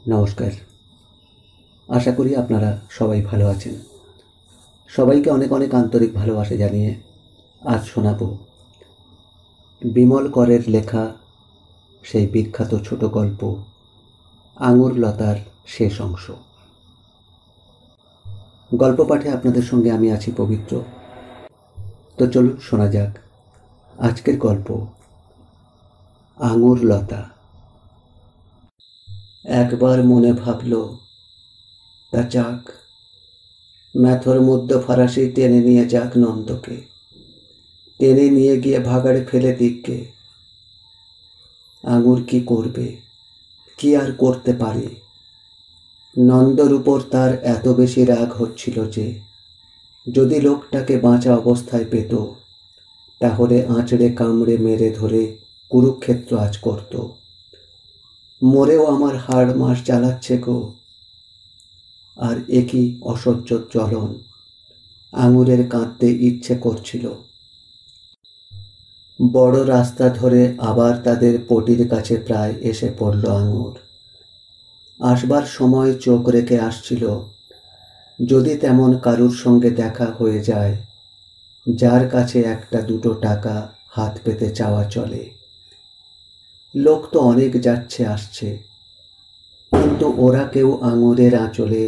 নমস্কার। আশা করি আপনারা সবাই ভালো আছেন। সবাইকে অনেক অনেক আন্তরিক ভালোবাসা জানিয়ে আজ শোনাব বিমল করের লেখা সেই বিখ্যাত ছোট গল্প আঙুর লতার শেষ অংশ। গল্প পাঠে আপনাদের সঙ্গে আমি আছি পবিত্র। তো চলুন শোনা যাক আজকের গল্প আঙুর লতা। একবার মনে ভাবল তা যাক, ম্যাথর মধ্য ফরাসি টেনে নিয়ে যাক নন্দকে, টেনে নিয়ে গিয়ে ভাগাড়ে ফেলে দিককে। আঙুর কি করবে, কি আর করতে পারে? নন্দর উপর তার এত বেশি রাগ হচ্ছিল যে যদি লোকটাকে বাঁচা অবস্থায় পেত তাহলে আঁচড়ে কামড়ে মেরে ধরে কুরুক্ষেত্র আজ করত। মরেও আমার হাড় মাস জ্বালাচ্ছে গো। আর একই অসহ্য জ্বলন, আঙুরের কাঁদতে ইচ্ছে করছিল। বড় রাস্তা ধরে আবার তাদের পটির কাছে প্রায় এসে পড়ল আঙুর। আসবার সময় চোখ রেখে আসছিল যদি তেমন কারুর সঙ্গে দেখা হয়ে যায় যার কাছে একটা দুটো টাকা হাত পেতে চাওয়া চলে। লোক তো অনেক যাচ্ছে আসছে, কিন্তু ওরা কেউ আঙুরের আঁচলে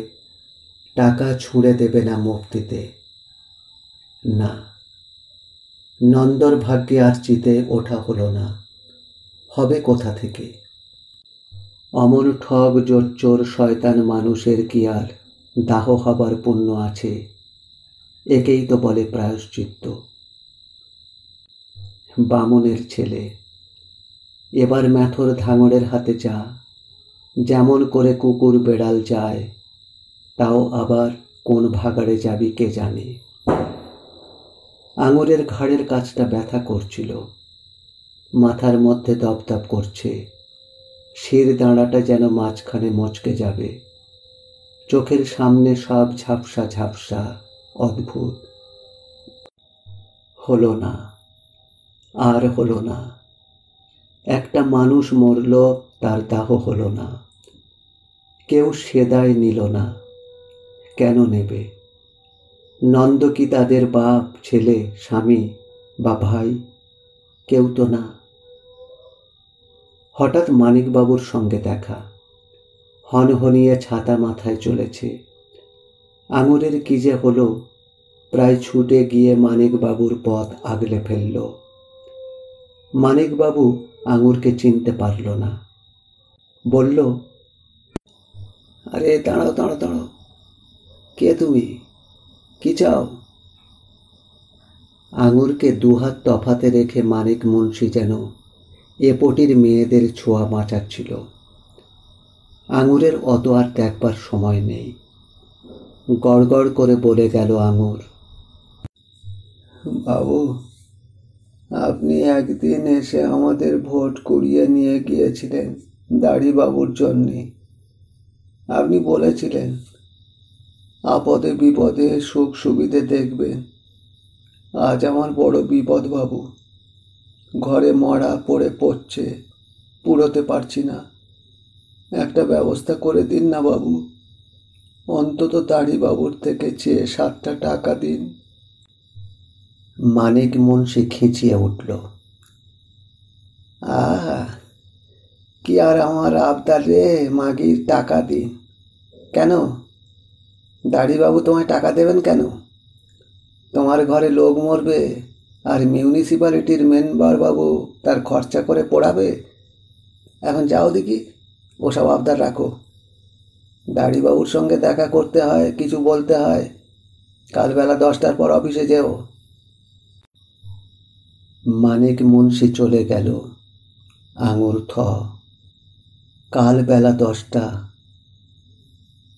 টাকা ছুঁড়ে দেবে না মুক্তিতে। না, নন্দর ভাগ্যে আর চিতে ওঠা হলো না। হবে কোথা থেকে? অমন ঠগ জোচ্চোর শয়তান মানুষের কি আর দাহ হবার পুণ্য আছে? একেই তো বলে প্রায়শ্চিত্ত। বামুনের ছেলে, এবার ম্যাথর ধাঙড়ের হাতে যা, যেমন করে কুকুর বেড়াল যায়, তাও আবার কোন ভাগাড়ে যাবি কে জানে। আঙুরের ঘাড়ের কাছটা ব্যথা করছিল, মাথার মধ্যে দপদপ করছে, শির দাঁড়াটা যেন মাঝখানে মচকে যাবে। চোখের সামনে সব ঝাপসা ঝাপসা, অদ্ভুত। হলো না, আর হলো না। একটা মানুষ মরল, তার দাহ হলো না। কেউ সেদায় নিল না। কেন নেবে? নন্দ কি তাদের বাপ, ছেলে, স্বামী বা ভাই? কেউ তো না। হঠাৎ মানিকবাবুর সঙ্গে দেখা। হনহনিয়ে ছাতা মাথায় চলেছে। আঙুরের কি যে হলো, প্রায় ছুটে গিয়ে মানিকবাবুর পথ আগলে ফেলল। মানিকবাবু আঙুরকে চিনতে পারল না। বলল, আরে দাঁড়াও দাঁড়াও দাঁড়াও, কে তুমি? কি চাও? আঙুরকে দুহাত তফাতে রেখে মানিক মুন্সি যেন এপটির মেয়েদের ছোঁয়া বাঁচাচ্ছিল। আঙুরের অত আর দেখবার সময় নেই। গড়গড় করে বলে গেল আঙুর, বাবু, আপনি একদিন এসে আমাদের ভোট কুড়িয়ে নিয়ে গিয়েছিলেন দাড়িবাবুর জন্যে। আপনি বলেছিলেন আপদে বিপদে সুখ সুবিধে দেখবেন। আজ আমার বড় বিপদ বাবু। ঘরে মরা পড়ে পড়ছে, পুড়োতে পারছি না। একটা ব্যবস্থা করে দিন না বাবু। অন্তত দাড়িবাবুর থেকে চেয়ে 7টা টাকা দিন। মানিক মুন্সি খিঁচিয়ে উঠল, আহা, কি আর আমার আবদার রে মাগির, টাকা দিন। কেন? দাড়িবাবু তোমায় টাকা দেবেন কেন? তোমার ঘরে লোক মরবে আর মিউনিসিপ্যালিটির মেম্বার বাবু তার খরচা করে পোড়াবে? এখন যাও দেখি, ওসব আবদার রাখো। দাড়িবাবুর সঙ্গে দেখা করতে হয়, কিছু বলতে হয়, কাল বেলা 10টার পর অফিসে যেও। মানিক মুন্সি চলে গেল। আঙুর থ। কাল বেলা 10টা?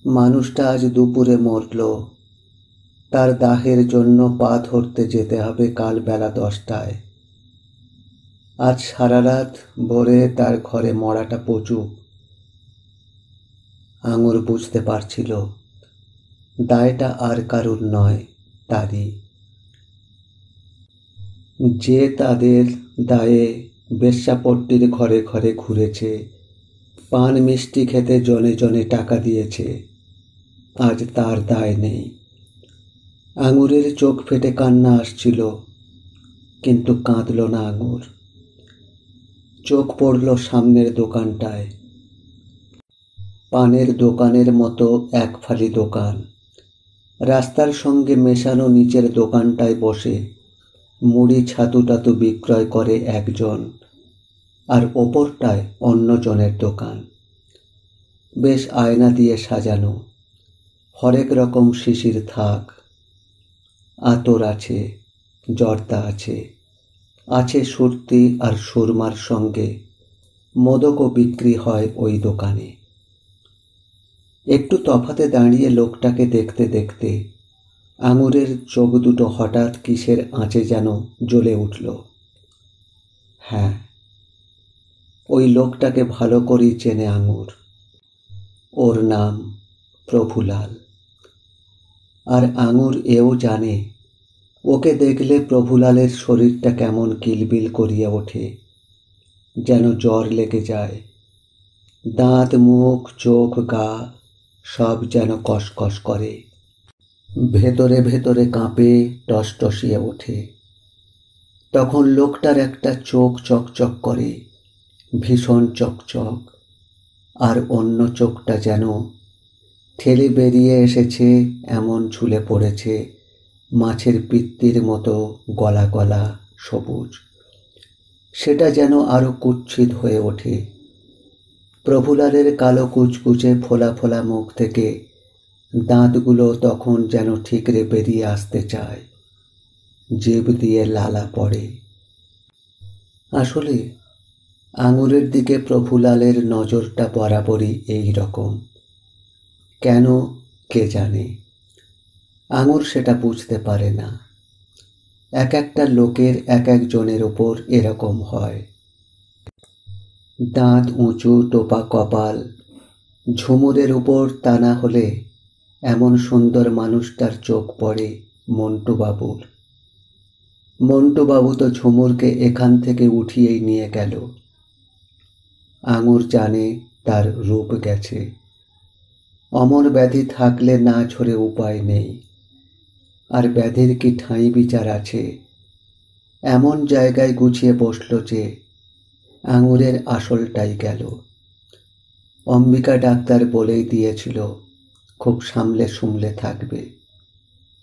মানুষটা আজ দুপুরে মরল, তার দাহের জন্য পা ধরতে যেতে হবে কাল বেলা 10টায়। আজ সারা রাত ভোরে তার ঘরে মরাটা পচুক। আঙুর বুঝতে পারছিল দায়টা আর কারুর নয়, তারই। যে তাদের দায়ে বেশ্যাপট্টির ঘরে ঘরে ঘুরেছে, পান মিষ্টি খেতে জনে জনে টাকা দিয়েছে, আজ তার দায় নেই। আঙুরের চোখ ফেটে কান্না আসছিল, কিন্তু কাঁদল না আঙুর। চোখ পড়ল সামনের দোকানটায়। পানের দোকানের মতো এক ফালি দোকান। রাস্তার সঙ্গে মেশানো নিচের দোকানটায় বসে মুড়ি ছাতু টাতু বিক্রয় করে একজন, আর ওপরটায় অন্যজনের দোকান। বেশ আয়না দিয়ে সাজানো, হরেক রকম শিশির থাক। আতর আছে, জর্দা আছে, আছে সুরতি আর সুরমার সঙ্গে মোদকও বিক্রি হয় ওই দোকানে। একটু তফাতে দাঁড়িয়ে লোকটাকে দেখতে দেখতে আঙুরের চোখ দুটো হঠাৎ কিসের আঁচে যেন জ্বলে উঠল। হ্যাঁ, ওই লোকটাকে ভালো করেই চেনে আঙুর। ওর নাম প্রভুলাল। আর আঙুর এও জানে, ওকে দেখলে প্রভুলালের শরীরটা কেমন কিলবিল করিয়া ওঠে, যেন জ্বর লেগে যায়। দাঁত মুখ চোখ গা সব যেন কসকস করে, ভেতরে ভেতরে কাঁপে, টসটসিয়ে ওঠে। তখন লোকটার একটা চোখ চকচক করে, ভীষণ চকচক, আর অন্য চোখটা যেন ঠেলে বেরিয়ে এসেছে, এমন ঝুলে পড়েছে মাছের পিত্তির মতো গলা গলা সবুজ। সেটা যেন আরো কুৎসিত হয়ে ওঠে। প্রভুলালের কালো কুচকুচে ফোলা ফোলা মুখ থেকে দাঁতগুলো তখন যেন ঠিকরে বেরিয়ে আসতে চায়, জিভ দিয়ে লালা পড়ে। আসলে আঙুরের দিকে প্রভুলালের নজরটা বরাবরই এই রকম। কেন কে জানে, আঙুর সেটা বুঝতে পারে না। এক একটা লোকের এক একজনের ওপর এরকম হয়। দাঁত উঁচু টোপা কপাল, ঝুমুরের উপর তা না হলে এমন সুন্দর মানুষটার চোখ পড়ে মন্টুবাবুর। মন্টুবাবু তো ঝুমুরকে এখান থেকে উঠিয়েই নিয়ে গেল। আঙুর জানে তার রূপ গেছে। অমর ব্যাধি থাকলে না ঝরে উপায় নেই। আর ব্যাধির কি ঠাঁই বিচার আছে। এমন জায়গায় গুছিয়ে বসল যে আঙুরের আসলটাই গেল। অম্বিকা ডাক্তার বলেই দিয়েছিল, খুব সামলে সুমলে থাকবে,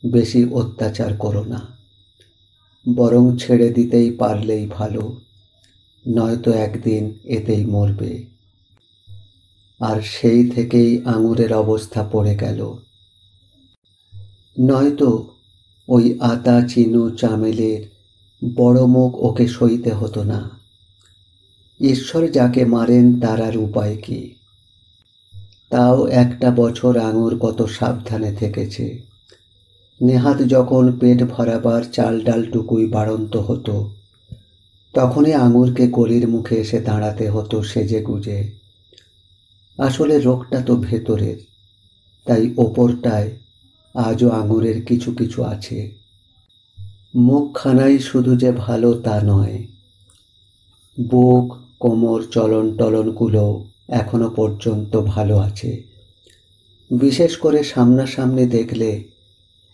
বেশি অত্যাচার করো না, বরং ছেড়ে দিতেই পারলেই ভালো, নয়তো একদিন এতেই মরবে। আর সেই থেকেই আঙুরের অবস্থা পড়ে গেল। নয়তো ওই আতা চিনু চামেলের বড় মুখ ওকে সইতে হতো না। ঈশ্বর যাকে মারেন তার আর উপায় কি। তাও একটা বছর আঙুর কত সাবধানে থেকেছে। নেহাত যখন পেট ভরাবার চাল ডালটুকুই বাড়ন্ত হতো, তখনই আঙুরকে গলির মুখে এসে দাঁড়াতে হতো সেজে গুজে। আসলে রোগটা তো ভেতরের, তাই ওপরটায় আজও আঙুরের কিছু কিছু আছে। মুখখানাই শুধু যে ভালো তা নয়, বুক কোমর চলন টলনগুলো এখনো পর্যন্ত ভালো আছে। বিশেষ করে সামনাসামনি দেখলে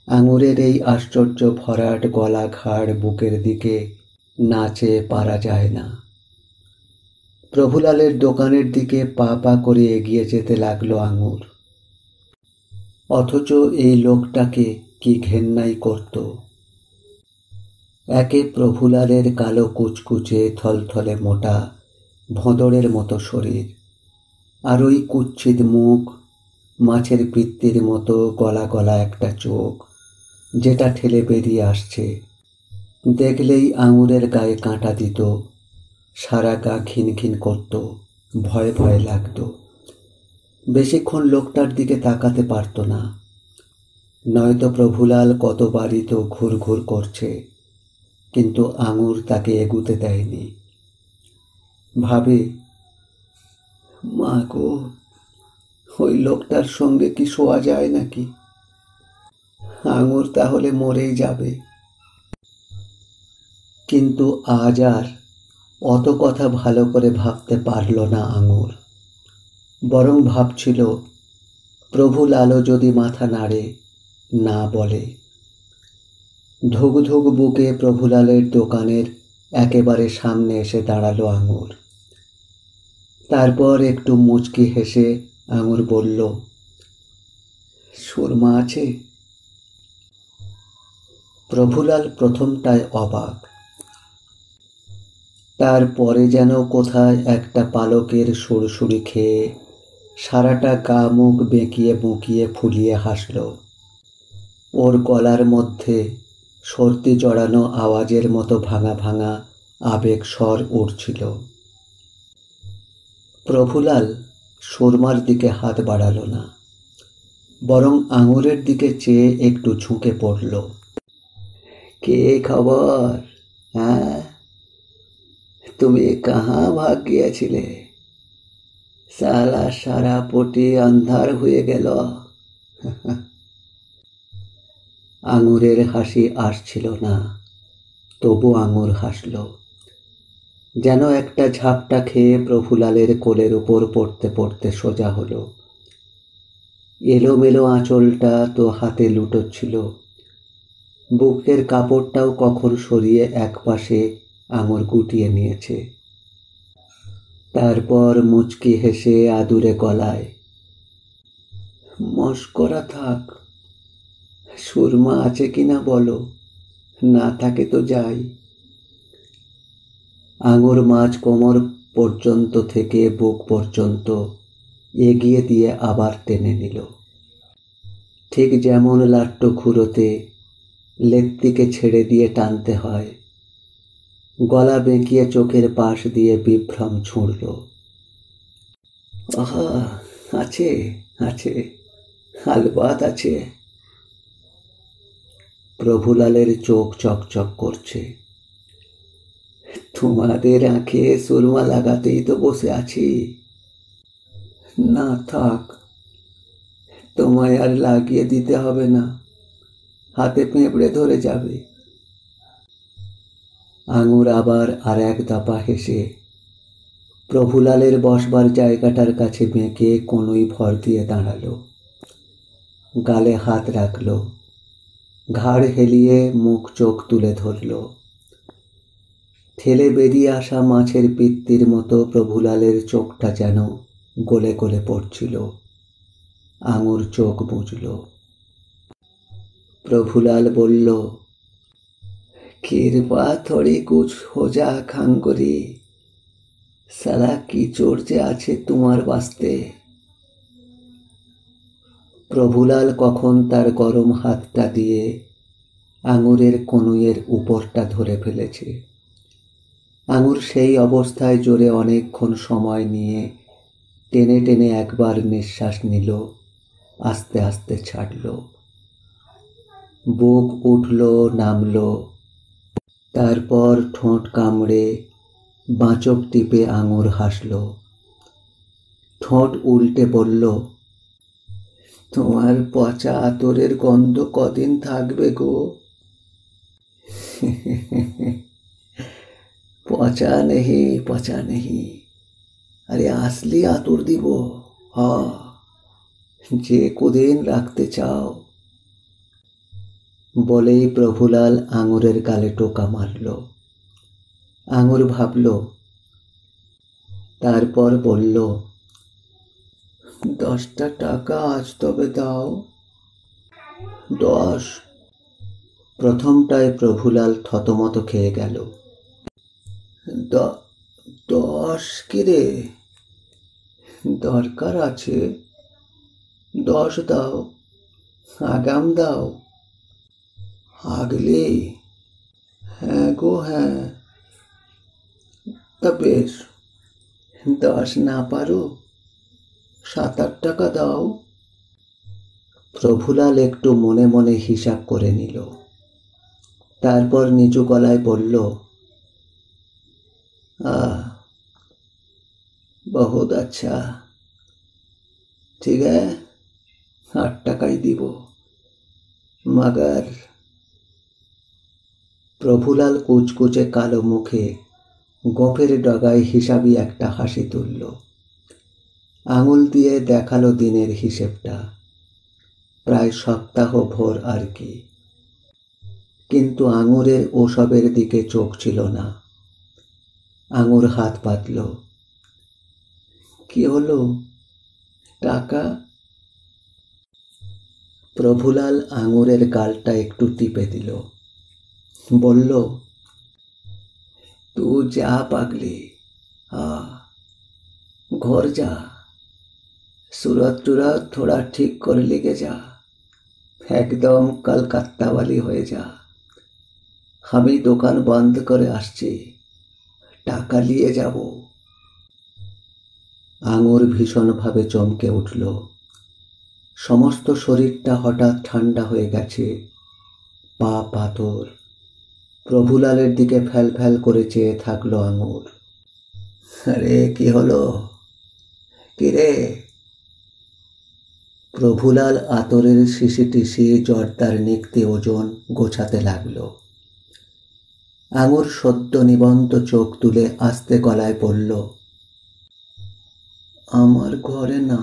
আঙুরের এই আশ্চর্য ভরাট গলা ঘাড় বুকের দিকে না চেয়ে পারা যায় না। প্রভুলালের দোকানের দিকে পা পা করে এগিয়ে যেতে লাগলো আঙুর। অথচ এই লোকটাকে কি ঘেন্নাই করত। একে প্রভুলালের কালো কুচকুচে থলথলে মোটা ভোঁদড়ের মতো শরীর, আর ওই কুৎসিত মুখ, মাছের পিত্তির মতো গলা গলা একটা চোখ, যেটা ঠেলে বেরিয়ে আসছে। দেখলেই আঙুরের গায়ে কাঁটা দিত, সারা গা ঘিনঘিন করত, ভয় ভয় লাগত। বেশিক্ষণ লোকটার দিকে তাকাতে পারত না, নয়তো প্রভুলাল কতবারই তো ঘুর ঘুর করছে, কিন্তু আঙুর তাকে এগুতে দেয়নি। ভাবে, মা গো, ওই লোকটার সঙ্গে কি শোয়া যায় নাকি? আঙুর তাহলে মরেই যাবে। কিন্তু আজ আর অত কথা ভালো করে ভাবতে পারল না আঙুর। বরং ভাবছিল প্রভুলালও যদি মাথা নাড়ে, না বলে। ধুক ধুক বুকে প্রভুলালের দোকানের একেবারে সামনে এসে দাঁড়ালো আঙুর। তারপর একটু মুচকি হেসে আঙুর বলল, সুরমা আছে? প্রভুলাল প্রথমটায় অবাক, তারপরে যেন কোথায় একটা পালকের সুরসুরি খেয়ে সারাটা গা মুখ বেঁকিয়ে বুকিয়ে ফুলিয়ে হাসল। ওর গলার মধ্যে সর্দি জড়ানো আওয়াজের মতো ভাঙা ভাঙা আবেগ স্বর উঠছিল। প্রভুলাল সুরমার দিকে হাত বাড়ালো না, বরং আঙুরের দিকে চেয়ে একটু ঝুঁকে পড়ল। কে খবর? হ্যাঁ, তুমি কাহা ভাগ গিয়েছিলে? সালা সারা পটি আন্ধার হয়ে গেল। আঙুরের হাসি আসছিল না, তবু আঙুর হাসল। যেন একটা ঝাপটা খেয়ে প্রভুলালের কোলের উপর পড়তে পড়তে সোজা হলো। এলোমেলো আঁচলটা তো হাতে লুটোচ্ছিল, বুকের কাপড়টাও কখন সরিয়ে একপাশে আঙুর গুটিয়ে নিয়েছে। তারপর মুচকি হেসে আদুরে গলায়, মস্করা থাক, সুরমা আছে কিনা বলো, না থাকে তো যাই। আঙুর মাঝ কোমর পর্যন্ত থেকে বুক পর্যন্ত এগিয়ে দিয়ে আবার টেনে নিল, ঠিক যেমন লাট্টু খুঁড়োতে লেত্তিকে ছেড়ে দিয়ে টানতে হয়। গলা বেঁকিয়ে চোখের পাশ দিয়ে বিভ্রম ছুঁড়ল। আহা, আছে আছে, আলবাত আছে। প্রভুলালের চোখ চকচক করছে। তোমাদের আঁখে সুরমা লাগাতেই তো বসে আছি। না থাক, তোমায় আর লাগিয়ে দিতে হবে না, হাতে পেঁপড়ে ধরে যাবে। আঙুর আবার আর এক দফা হেসে প্রভুলালের বসবার জায়গাটার কাছে বেঁকে কোনোই ভর দিয়ে দাঁড়ালো, গালে হাত রাখল, ঘাড় হেলিয়ে মুখ চোখ তুলে ধরল। ঠেলে বেরিয়ে আসা মাছের পিত্তির মতো প্রভুলালের চোখটা যেন গলে গলে পড়ছিল। আঙুর চোখ বুঝল। প্রভুলাল বলল, কিরপা থোড়ি কুছ হো যা খাঙ্গরি, সালা কি চোর যে আছে তোমার বাস্তে। প্রভুলাল কখন তার গরম হাতটা দিয়ে আঙুরের কনুইয়ের উপরটা ধরে ফেলেছে। আঙুর সেই অবস্থায় জোরে অনেকক্ষণ সময় নিয়ে টেনে টেনে একবার নিঃশ্বাস নিল, আস্তে আস্তে ছাড়ল। বুক উঠল নামল, তারপর ঠোঁট কামড়ে বাঁচক টিপে আঙুর হাসল। ঠোঁট উল্টে বলল, তোমার পচা আতরের গন্ধ কদিন থাকবে গো? পচা নেহি, পচা নেহি, আরে আসলি আতর দিব। হ, যে কদিন রাখতে চাও। বলেই প্রভুলাল আঙুরের গালে টোকা মারল। আঙুর ভাবল, তারপর বলল, 10টা টাকা আজ তবে দাও। 10? প্রথমটায় প্রভুলাল থতমত খেয়ে গেল। 10 কি রে? দরকার আছে, 10 দাও, আগাম দাও। আগলে? হ্যাঁ গো হ্যাঁ। তা বেশ, 10 না পারো, 7-8 টাকা দাও। প্রভুলাল একটু মনে মনে হিসাব করে নিল, তারপর নিচু গলায় বলল, বহুত আচ্ছা, ঠিক আছে, 8 টাকাই দিব, মগর। প্রভুলাল কুচকুচে কালো মুখে গোফের ডগায় হিসাবি একটা হাসি তুলল। আঙুল দিয়ে দেখালো দিনের হিসেবটা, প্রায় সপ্তাহ ভোর আর কি। কিন্তু আঙুরের ওসবের দিকে চোখ ছিল না। আঙুর হাত পাতল। কি হলো? টাকা? প্রভুলাল আঙুরের গালটা একটু টিপে দিল, বলল, তুই যা পাগলি, ঘর যা, सूरत टूरत थोड़ा ठीक कर लेके जा, একদম কলকাতাওয়ালি হয়ে যা। আমি দোকান বন্ধ করে আসছি, টাকা নিয়ে যাব। আঙুর ভীষণভাবে চমকে উঠল। সমস্ত শরীরটা হঠাৎ ঠান্ডা হয়ে গেছে, পা পাথর। প্রভুলালের দিকে ফ্যাল ফ্যাল করে চেয়ে থাকলো আঙুর। আরে কি হলো? কিরে? প্রভুলাল আতরের শিশি টিসি জর্দার নিক্তি ওজন গোছাতে লাগল। আঙুর সদ্য নিবন্ত চোখ তুলে আস্তে গলায় বলল, আমার ঘরে না,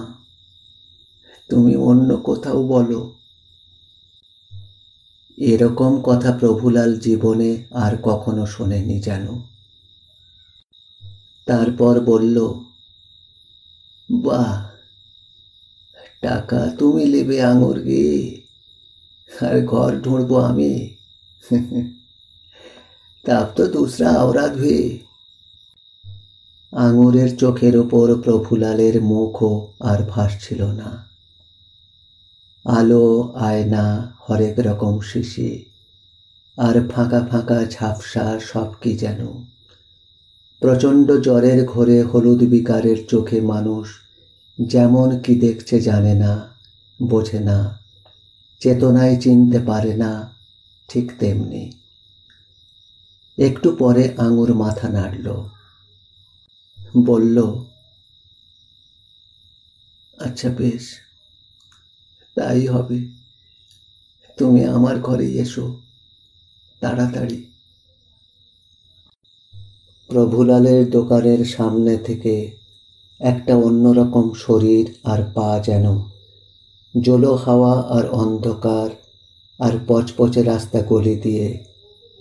তুমি অন্য কোথাও বলো। এরকম কথা প্রভুলাল জীবনে আর কখনো শোনেনি যেন। তারপর বলল, বাহ, টাকা তুমি নেবে আঙুর গে, আর ঘর ঢুঁড়বো আমি। तब तो दूसरा औरत भी। আঙুরের চোখের ওপর প্রভুলালের মুখও আর ভাসছিল না। আলো, আয়না, হরেক রকম শিশি, আর ফাঁকা ফাঁকা ঝাপসা সব কি যেন। প্রচণ্ড জ্বরের ঘোরে হলুদ বিকারের চোখে মানুষ যেমন কি দেখছে জানে না, বোঝে না, চেতনায় চিনতে পারে না, ঠিক তেমনি। একটু পরে আঙুর মাথা নাড়ল, বলল, আচ্ছা বেশ, তাই হবে। তুমি আমার ঘরে এসো তাড়াতাড়ি। প্রভুলালের দোকানের সামনে থেকে একটা অন্যরকম শরীর আর পা যেন জলো হাওয়া আর অন্ধকার আর পচপচে রাস্তা গলি দিয়ে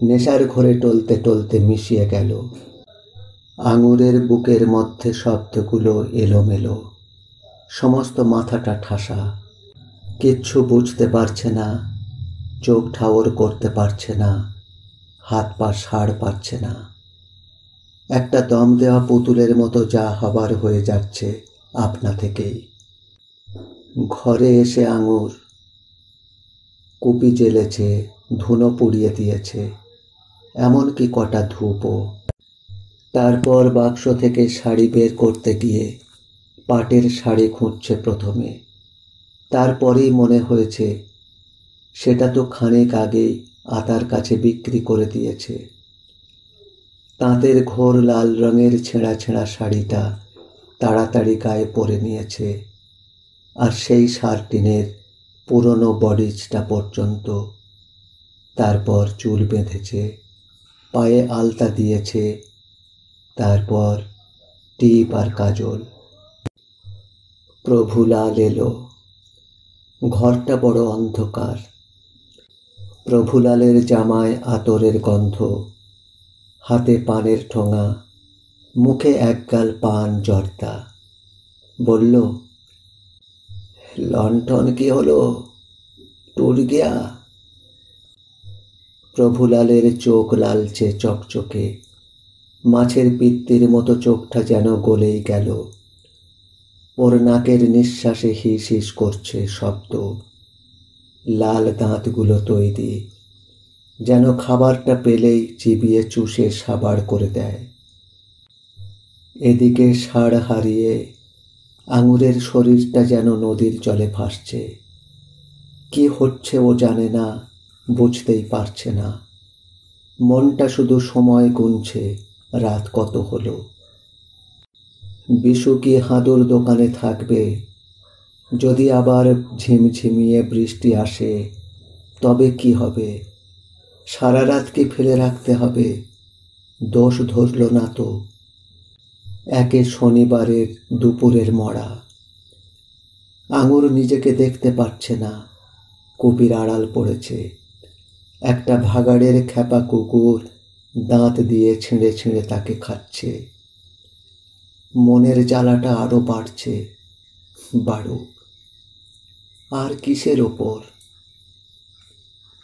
নেশার ঘরে টলতে টলতে মিশিয়ে গেল। আঙুরের বুকের মধ্যে শব্দগুলো এলোমেলো, সমস্ত মাথাটা ঠাসা। কিচ্ছু বুঝতে পারছে না, চোখ ঠাওর করতে পারছে না, হাত পা সাড় পাচ্ছে না। একটা দম দেওয়া পুতুলের মতো যা হবার হয়ে যাচ্ছে আপনা থেকেই। ঘরে এসে আঙুর কুপি জ্বেলেছে, ধুনো পুড়িয়ে দিয়েছে, এমনকি কটা ধূপও। তারপর বাক্স থেকে শাড়ি বের করতে গিয়ে পাটের শাড়ি খুঁজছে প্রথমে। তারপরেই মনে হয়েছে সেটা তো খানিক আগেই আতার কাছে বিক্রি করে দিয়েছে। তাঁতের ঘোর লাল রঙের ছেঁড়া ছেঁড়া শাড়িটা তাড়াতাড়ি গায়ে পরে নিয়েছে, আর সেই শার্টিনের পুরনো বডিজটা পর্যন্ত। তারপর চুল বেঁধেছে, পায়ে আলতা দিয়েছে, তারপর টিপ আর কাজল। প্রভুলাল এলো। ঘরটা বড় অন্ধকার। প্রভুলালের জামায় আতরের গন্ধ, হাতে পানের ঠোঙা, মুখে একগাল পান জর্দা। বলল, লণ্ঠন কি হলো? টুট গিয়া? প্রভুলালের চোখ লালচে চকচকে, মাছের পিত্তির মতো চোখটা যেন গলেই গেল। ওর নাকের নিঃশ্বাসে হিস হিস করছে শব্দ। লাল দাঁতগুলো তৈরি, যেন খাবারটা পেলেই চিবিয়ে চুষে সাবাড় করে দেয়। এদিকে সাড় হারিয়ে আঙুরের শরীরটা যেন নদীর জলে ভাসছে। কি হচ্ছে ও জানে না, বুঝতেই পারছে না। মনটা শুধু সময় গুনছে, রাত কত হলো। বিশু কি হাঁদুর দোকানে থাকবে? যদি আবার ঝিমঝিমিয়ে বৃষ্টি আসে তবে কি হবে? সারা রাত কি ফেলে রাখতে হবে? দোষ ধরল না তো? একে শনিবারের দুপুরের মরা। আঙুর নিজেকে দেখতে পাচ্ছে না, কুপির আড়াল পড়েছে। একটা ভাগাড়ের খ্যাপা কুকুর দাঁত দিয়ে ছিঁড়ে ছিঁড়ে তাকে খাচ্ছে। মনের জ্বালাটা আরো বাড়ছে। বাড়ুক। আর কিসের ওপর,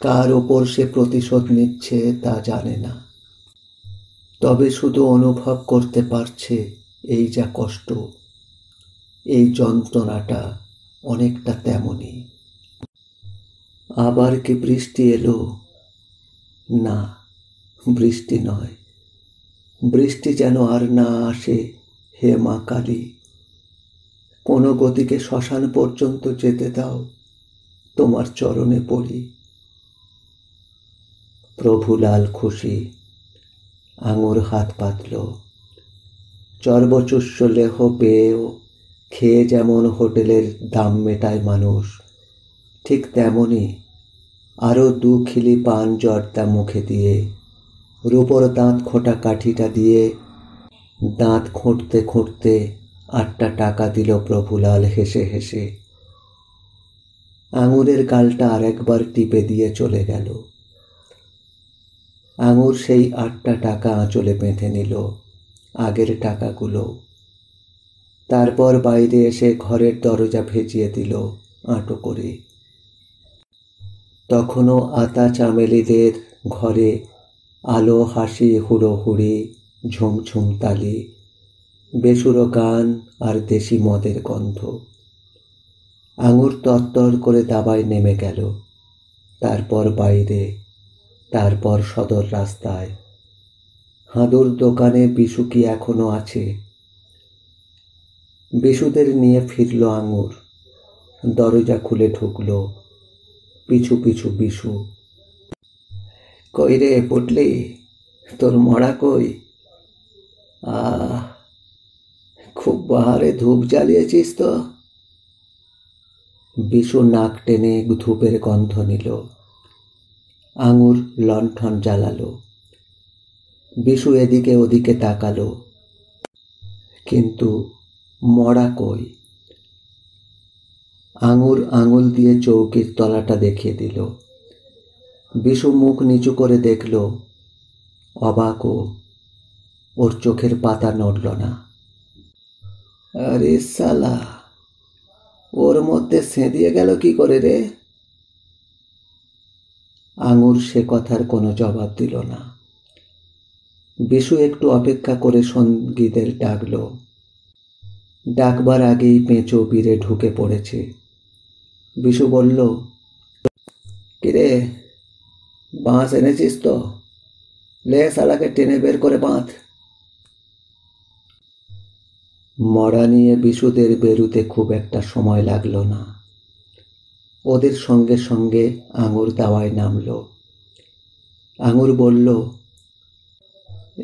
কার ওপর সে প্রতিশোধ নিচ্ছে তা জানে না। তবে শুধু অনুভব করতে পারছে এই যা কষ্ট, এই যন্ত্রণাটা অনেকটা তেমনই। আবার কি বৃষ্টি এলো? না, বৃষ্টি নয়। বৃষ্টি যেন আর না আসে। হে মা কালী, কোনো গতিকে শ্মশান পর্যন্ত যেতে দাও, তোমার চরণে পড়ি। প্রভুলাল খুশি। আঙুর হাত পাতল। চর্বচুষ্য লেহ পেয়েও খেয়ে যেমন হোটেলের দাম মেটায় মানুষ, ঠিক তেমনি আরও 2 খিলি পান জর্দা মুখে দিয়ে, রূপোর দাঁত খোঁটা কাঠিটা দিয়ে দাঁত খুঁটতে খুঁটতে 8টা টাকা দিল প্রভুলাল হেসে হেসে। আঙুরের গালটা আরেকবার টিপে দিয়ে চলে গেল। আঙুর সেই 8টা টাকা আঁচলে বেঁধে নিল, আগের টাকাগুলো। তারপর বাইরে এসে ঘরের দরজা ভেজিয়ে দিল আঁটো করে। তখনও আতা চামেলিদের ঘরে আলো, হাসি, হুড়োহুড়ি, ঝুমঝুম তালি, বেসুরো গান আর দেশি মদের গন্ধ। আঙুর তরতর করে দাবায় নেমে গেল। তারপর বাইরে, তারপর সদর রাস্তায়। হাঁদুর দোকানে বিশু কি এখনো আছে? বিশুদের নিয়ে ফিরল আঙুর। দরজা খুলে ঢুকল। পিছু পিছু বিশু। কই রে পুটলি, তোর মরা কই? খুব বাহারে ধূপ জ্বালিয়েছিস তো। বিশু নাক টেনে ধূপের গন্ধ নিল। আঙুর লণ্ঠন জ্বালালো। বিশু এদিকে ওদিকে তাকালো, কিন্তু মরা কই? আঙুর আঙুল দিয়ে চৌকির তলাটা দেখিয়ে দিল। বিশু মুখ নিচু করে দেখল। অবাক ও, ওর চোখের পাতা নড়ল না। আরে সালা, ওর মধ্যে সেঁধিয়ে গেল কি করে রে? আঙুর সে কথার কোনো জবাব দিল না। বিশু একটু অপেক্ষা করে সঙ্গীদের ডাকল। ডাকবার আগেই পেঁচো বীরে ঢুকে পড়েছে। বিশু বলল, কিরে, বাঁশ এনেছিস তো? লে শালাকে টেনে বের করে বাঁধ। মরা নিয়ে বিশুদের বেরুতে খুব একটা সময় লাগলো না। ওদের সঙ্গে সঙ্গে আঙুর দাওয়ায় নামল। আঙুর বলল,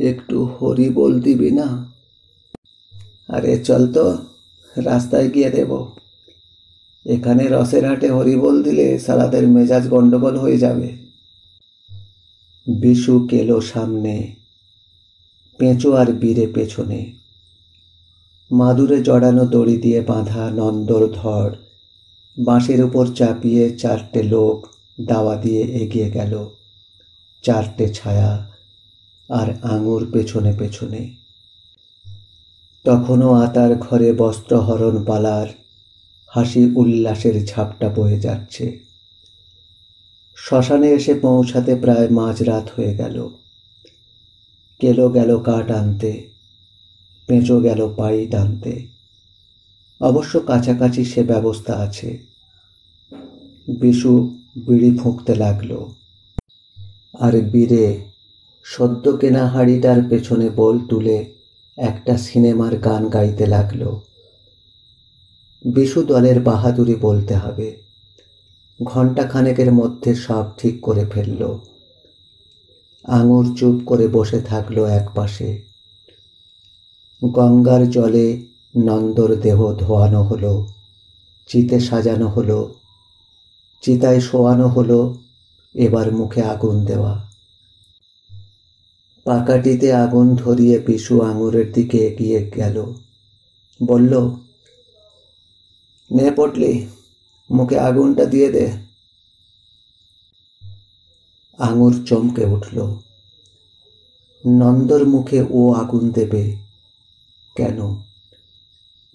একটু হরি বল দিবি না? আরে চল তো, রাস্তায় গিয়ে দেব। এখানে রসের হাটে হরিবোল দিলে সালাদের মেজাজ গন্ডগোল হয়ে যাবে। বিশু কেলো সামনে, পেঁচো আর বীরে পেছনে। মাদুরে জড়ানো দড়ি দিয়ে বাঁধা নন্দর ধর বাঁশের উপর চাপিয়ে 4টে লোক দাওয়া দিয়ে এগিয়ে গেল। 4টে ছায়া, আর আঙুর পেছনে পেছনে। তখনও আতার ঘরে বস্ত্রহরণ পালার হাসি উল্লাসের ঝাপটা বয়ে যাচ্ছে। শ্মশানে এসে পৌঁছাতে প্রায় মাঝরাত হয়ে গেল। কেলো গেল কাঠ আনতে, পেঁচো গেল পাইট আনতে। অবশ্য কাছাকাছি সে ব্যবস্থা আছে। বিশু বিড়ি ফুঁকতে লাগলো, আর বীরে সদ্য কেনা হাঁড়িটার পেছনে বোল তুলে একটা সিনেমার গান গাইতে লাগলো। বিশু দলের বাহাদুরি বলতে হবে। ঘণ্টাখানেকের মধ্যে সব ঠিক করে ফেলল। আঙুর চুপ করে বসে থাকলো একপাশে। গঙ্গার জলে নন্দর দেহ ধোয়ানো হলো, চিতে সাজানো হলো, চিতায় শোয়ানো হলো, এবার মুখে আগুন দেওয়া। পাকাটিতে আগুন ধরিয়ে বিশু আঙুরের দিকে এগিয়ে গেল। বলল, নে পটলি, মুখে আগুনটা দিয়ে দে। আঙুর চমকে উঠল। নন্দর মুখে ও আগুন দেবে কেন?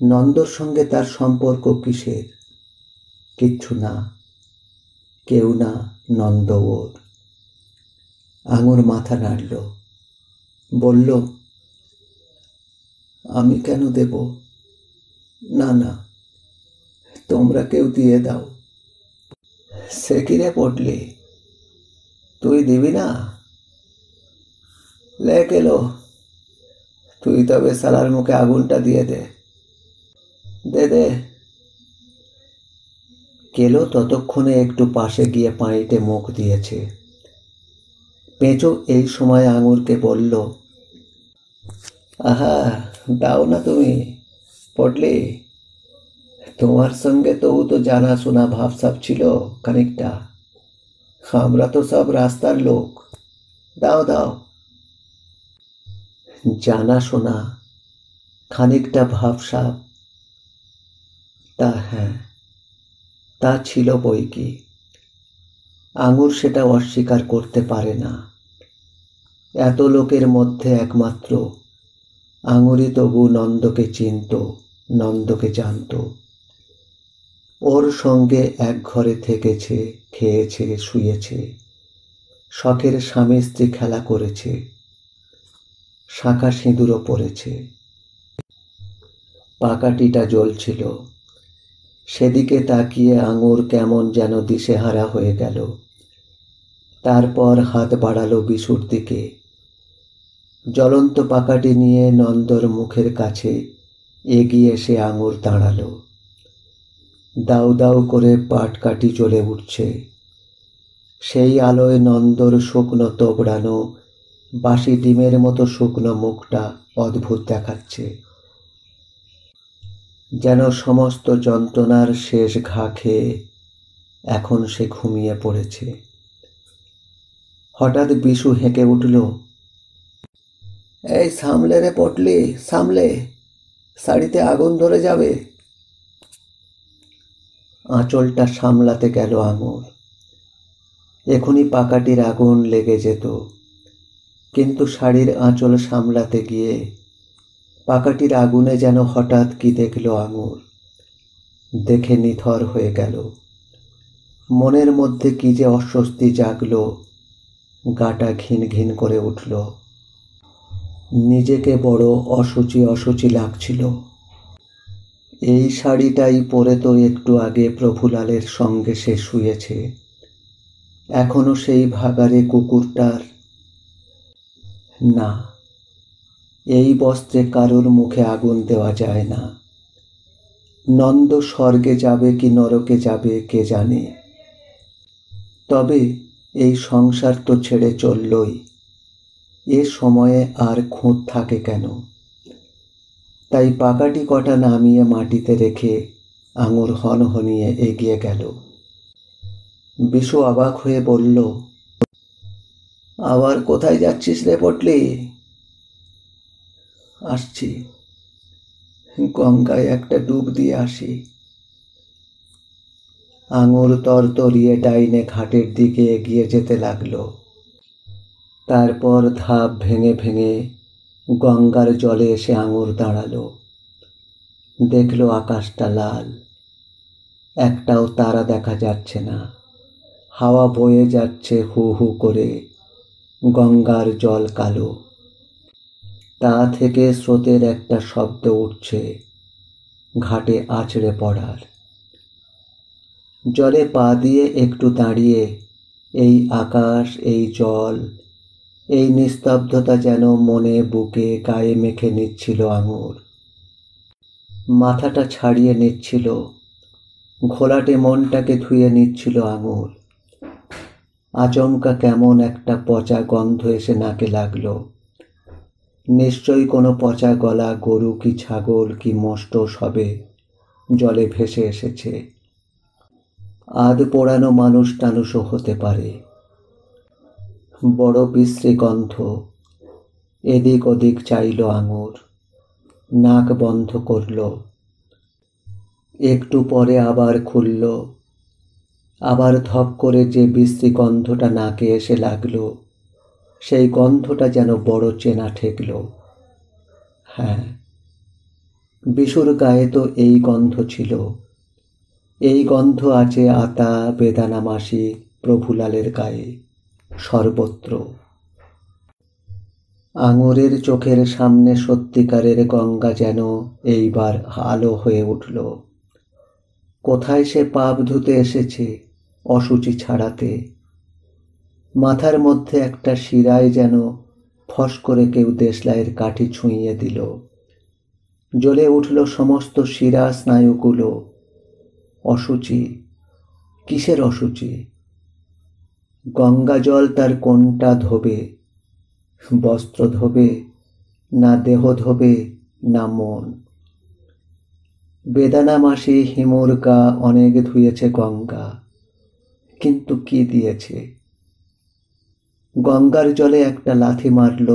নন্দর সঙ্গে তার সম্পর্ক কিসের? কিচ্ছু না, কেউ না, নন্দ ওর। আঙুর মাথা নাড়ল, বলল, আমি কেন দেব? না না, তোমরা কেউ দিয়ে দাও। সে কি রে পটলি, তুই দিবি না? লে কেলো, তুই তবে সালার মুখে আগুনটা দিয়ে দে। দে দে। কেলো ততক্ষণে একটু পাশে গিয়ে পানিতে মুখ দিয়েছে। পেঁচো এই সময় আঙুরকে বলল, আহা, দাও না তুমি পটলি, তোমার সঙ্গে তো ও তো জানাশোনা ভাবসাব ছিল খানিকটা, আমরা তো সব রাস্তার লোক, দাও দাও। জানাশোনা, খানিকটা ভাবসাব, তা হ্যাঁ, তা ছিল বই কি। আঙুর সেটা অস্বীকার করতে পারে না। এত লোকের মধ্যে একমাত্র আঙুরই তবু নন্দকে চিনত, নন্দকে জানত। ওর সঙ্গে এক ঘরে থেকেছে, খেয়েছে, শুয়েছে, শখের স্বামী স্ত্রী খেলা করেছে, শাঁখা সিঁদুরও পড়েছে। পাকাটিটা জ্বলছিল, সেদিকে তাকিয়ে আঙুর কেমন যেন দিশেহারা হয়ে গেল। তারপর হাত বাড়ালো বিশুর দিকে। জ্বলন্ত পাকাটি নিয়ে নন্দর মুখের কাছে এগিয়ে এসে আঙুর দাঁড়ালো। দাউ দাউ করে পাটকাঠি জ্বলে উঠছে। সেই আলোয় নন্দর শুকনো তোবড়ানো বাসি ডিমের মতো শুকনো মুখটা অদ্ভুত দেখাচ্ছে, যেন সমস্ত যন্ত্রণার শেষ ঘা খেয়ে এখন সে ঘুমিয়ে পড়েছে। হঠাৎ বিশু হেঁকে উঠল, এই সামলে রে পটলি, সামলে, শাড়িতে আগুন ধরে যাবে। আঁচলটা সামলাতে গেল আঙুর। এখনই পাকাটির আগুন লেগে যেত, কিন্তু শাড়ির আঁচল সামলাতে গিয়ে পাকাটির আগুনে যেন হঠাৎ কি দেখল আঙুর। দেখে নিথর হয়ে গেল। মনের মধ্যে কি যে অস্বস্তি জাগল, গাটা ঘিন ঘিন করে উঠল। নিজেকে বড় অসুচি অসুচি লাগছিল। এই শাড়িটাই পরে তো একটু আগে প্রফুলালের সঙ্গে সে শুয়েছে। এখনো সেই ভাগাড়ে কুকুরটার। না, এই বস্ত্রে কারুর মুখে আগুন দেওয়া যায় না। নন্দ স্বর্গে যাবে কি নরকে যাবে কে জানে। তবে এই সংসার তো ছেড়ে চললই, এ সময়ে আর খুঁত থাকে কেন? তাই পাকাটি কটা নামিয়ে মাটিতে রেখে আঙুর হনহনিয়ে এগিয়ে গেল। বিশু অবাক হয়ে বলল, আবার কোথায় যাচ্ছিস রে পটলি? আসছি, গঙ্গায় একটা ডুব দিয়ে আসি। আঙুর তরতরিয়ে ডাইনে ঘাটের দিকে এগিয়ে যেতে লাগলো। তারপর ধাপ ভেঙে ভেঙে গঙ্গার জলে এসে আঙুর দাঁড়ালো। দেখলো আকাশটা লাল, একটাও তারা দেখা যাচ্ছে না। হাওয়া বয়ে যাচ্ছে হু হু করে, গঙ্গার জল কালো। তা থেকে স্রোতের একটা শব্দ উঠছে, ঘাটে আছড়ে পড়ার। জলে পা দিয়ে একটু দাঁড়িয়ে এই আকাশ, এই জল, এই নিস্তব্ধতা যেন মনে বুকে গায়ে মেখে নিচ্ছিল আঙুর। মাথাটা ছাড়িয়ে নিচ্ছিল, ঘোলাটে মনটাকে ধুয়ে নিচ্ছিল আঙুর। আচমকা কেমন একটা পচা গন্ধ এসে নাকে লাগলো। নিশ্চয়ই কোনো পচা গলা গরু কি ছাগল কি মোষ্ট হবে জলে ভেসে এসেছে। আধ পোড়ানো মানুষ টানুষও হতে পারে। বড় বিশ্রী গন্ধ। এদিক ওদিক চাইল আঙুর, নাক বন্ধ করল। একটু পরে আবার খুলল। আবার ধপ করে যে বিশ্রী গন্ধটা নাকে এসে লাগলো, সেই গন্ধটা যেন বড় চেনা ঠেকল। হ্যাঁ, বিশুর গায়ে তো এই গন্ধ ছিল। এই গন্ধ আছে আতা, বেদানা মাসি, প্রভুলালের গায়ে, সর্বত্র। আঙুরের চোখের সামনে সত্যিকারের গঙ্গা যেন এইবার আলো হয়ে উঠল। কোথায় সে পাপ ধুতে এসেছে, অশুচি ছাড়াতে। মাথার মধ্যে একটা শিরায় যেন ফস করে কেউ দেশলাইয়ের কাঠি ছুঁইয়ে দিল। জ্বলে উঠল সমস্ত শিরা স্নায়ুগুলো। অশুচি, কিসের অশুচি? গঙ্গা জল তার কোনটা ধোবে? বস্ত্র ধোবে, না দেহ ধোবে, না মন? বেদানা মাসি হিমুর গা অনেক ধুয়েছে গঙ্গা, কিন্তু কি দিয়েছে? গঙ্গার জলে একটা লাথি মারল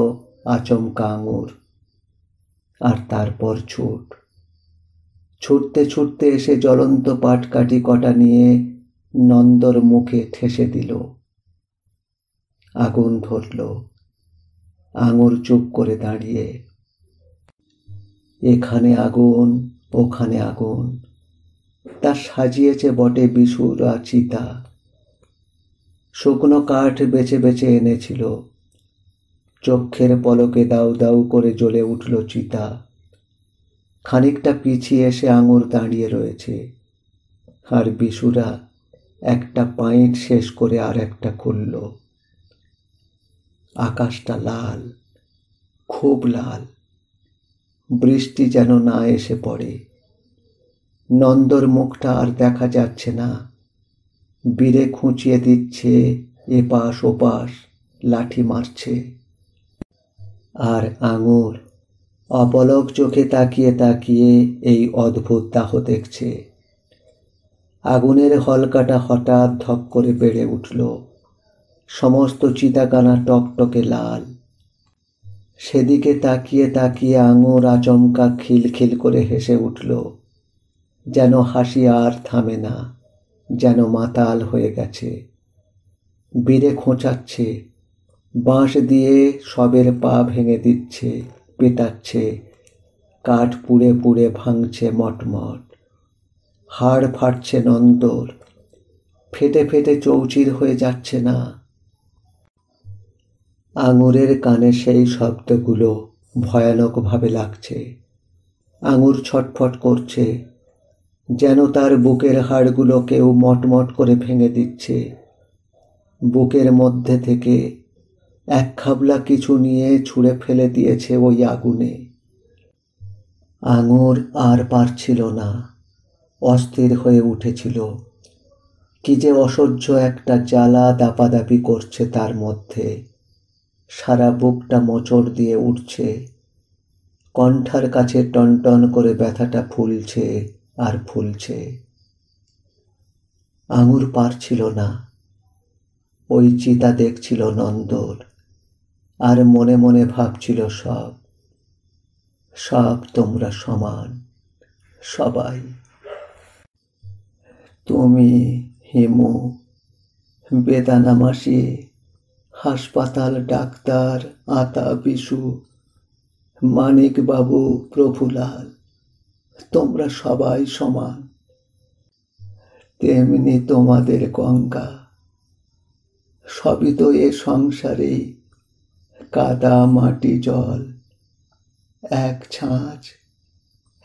আচমকা আঙুর, আর তারপর ছুট। ছুটতে ছুটতে এসে জ্বলন্ত পাটকাঠি কটা নিয়ে নন্দর মুখে ঠেসে দিল। আগুন ধরল। আঙুর চুপ করে দাঁড়িয়ে। এখানে আগুন, ওখানে আগুন, তা সাজিয়েছে বটে বিশুরা চিতা। শুকনো কাঠ বেছে বেছে এনেছিল। চক্ষের পলকে দাউ দাউ করে জ্বলে উঠল চিতা। খানিকটা পিছিয়ে এসে আঙুর দাঁড়িয়ে রয়েছে, আর বিশুরা একটা পাইট শেষ করে আর একটা খুলল। আকাশটা লাল, খুব লাল। বৃষ্টি যেন না এসে পড়ে। নন্দর মুখটা আর দেখা যাচ্ছে না। বীরে খুঁচিয়ে দিচ্ছে, এপাশ ওপাশ লাঠি মারছে। আর আঙুর অপলক চোখে তাকিয়ে তাকিয়ে এই অদ্ভুত দাহ দেখছে। আগুনের হলকাটা হঠাৎ ধপ করে বেড়ে উঠল। সমস্ত চিতাকানা টকটকে লাল। সেদিকে তাকিয়ে তাকিয়ে আঙুর আচমকা খিলখিল করে হেসে উঠল। যেন হাসি আর থামে না, যেন মাতাল হয়ে গেছে। বীরে খোঁচাচ্ছে, বাঁশ দিয়ে সবের পা ভেঙে দিচ্ছে, পেটাচ্ছে। কাঠ পুড়ে পুড়ে ভাঙছে মটমট। হাড় ফাটছে নন্দর, ফেটে ফেটে চৌচির হয়ে যাচ্ছে না। আঙুরের কানে সেই শব্দগুলো ভয়ানকভাবে লাগছে। আঙুর ছটফট করছে, যেন তার বুকের হাড়গুলো কেউ মটমট করে ভেঙে দিচ্ছে। বুকের মধ্যে থেকে এক খাবলা কিছু নিয়ে ছুঁড়ে ফেলে দিয়েছে ওই আগুনে। আঙুর আর পারছিল না, অস্থির হয়ে উঠেছিল। কি যে অসহ্য একটা জ্বালা দাপাদাপি করছে তার মধ্যে। সারা বুকটা মোচড় দিয়ে উঠছে। কণ্ঠার কাছে টনটন করে ব্যথাটা ফুলছে আর ফুলছে। আঙুর পারছিল না। ওই চিতা দেখছিল নন্দর, আর মনে মনে ভাবছিল সব সব তোমরা সমান, সবাই। তুমি, হিমু, বেদানা মাসি, হাসপাতাল ডাক্তার, আতা, বিশু, মানিক বাবু, প্রফুলাল, তোমরা সবাই সমান। তেমনি তোমাদের গঙ্গা। সবই তো এ সংসারেই কাদা, মাটি, জল, এক ছাঁচ,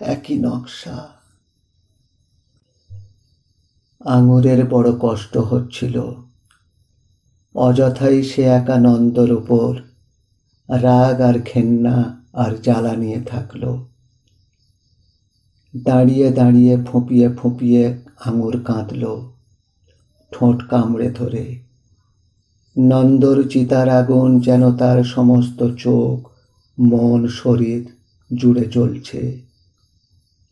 একই নকশা। আঙুরের বড় কষ্ট হচ্ছিল। অযথাই সে একা নন্দর উপর রাগ আর ঘেন্না আর জ্বালা নিয়ে থাকল। দাঁড়িয়ে দাঁড়িয়ে ফুঁপিয়ে ফুঁপিয়ে আঙুর কাঁদল, ঠোঁট কামড়ে ধরে। নন্দর চিতার আগুন যেন তার সমস্ত চোখ, মন, শরীর জুড়ে জ্বলছে।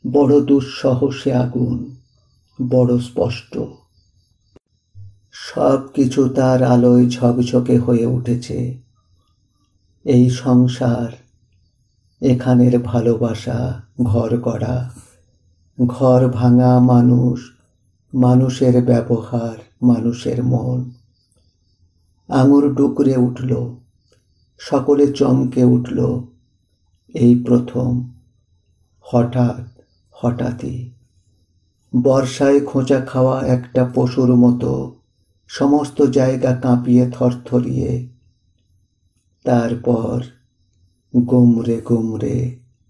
বড় দুঃসহ সে আগুন, বড় স্পষ্ট। সব কিছু তার আলোয় ঝকঝকে হয়ে উঠেছে। এই সংসার, এখানের ভালোবাসা, ঘর গড়া, ঘর ভাঙা মানুষ, মানুষের ব্যবহার, মানুষের মন। আঙুর ডুকরে উঠল, সকলে চমকে উঠল। এই প্রথম, হঠাৎই বর্ষায় খোঁচা খাওয়া একটা পশুর মতো সমস্ত জায়গা কাঁপিয়ে থরথরিয়ে, তারপর গুমরে গুমরে,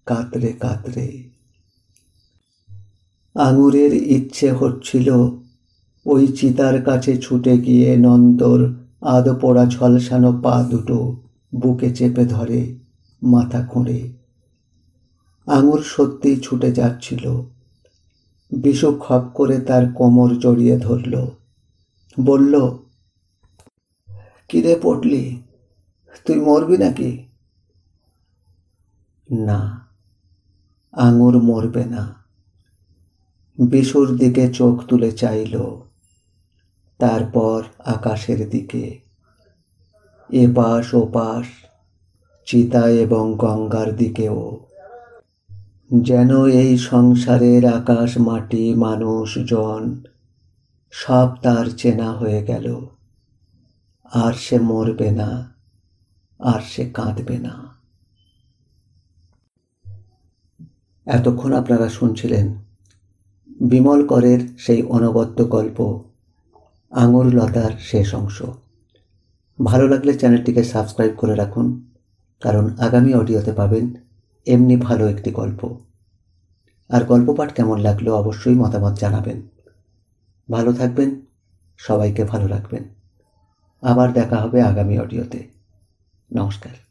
কাতরে কাতরে। আঙুরের ইচ্ছে হচ্ছিল ওই চিতার কাছে ছুটে গিয়ে নন্দর আধপোড়া ঝলসানো পা দুটো বুকে চেপে ধরে মাথা খুঁড়ে। আঙুর সত্যিই ছুটে যাচ্ছিল। বিশু খপ করে তার কোমর জড়িয়ে ধরল, বলল, কিরে পটলি, তুই মরবি নাকি? না, আঙুর মরবে না। বিশুর দিকে চোখ তুলে চাইল, তারপর আকাশের দিকে। এপাশ ওপাশ, চিতা এবং গঙ্গার দিকেও। যেন এই সংসারের আকাশ, মাটি, মানুষ, জন সব তার চেনা হয়ে গেল। আর সে মরবে না, আর সে কাঁদবে না। এতক্ষণ আপনারা শুনছিলেন বিমল করের সেই অনবদ্য গল্প আঙুর লতার শেষ অংশ। ভালো লাগলে চ্যানেলটিকে সাবস্ক্রাইব করে রাখুন, কারণ আগামী অডিওতে পাবেন এমনি ভালো একটি গল্প। আর গল্প পাঠ কেমন লাগলো অবশ্যই মতামত জানাবেন। ভালো থাকবেন, সবাইকে ভালো রাখবেন। আবার দেখা হবে আগামী অডিওতে। নমস্কার।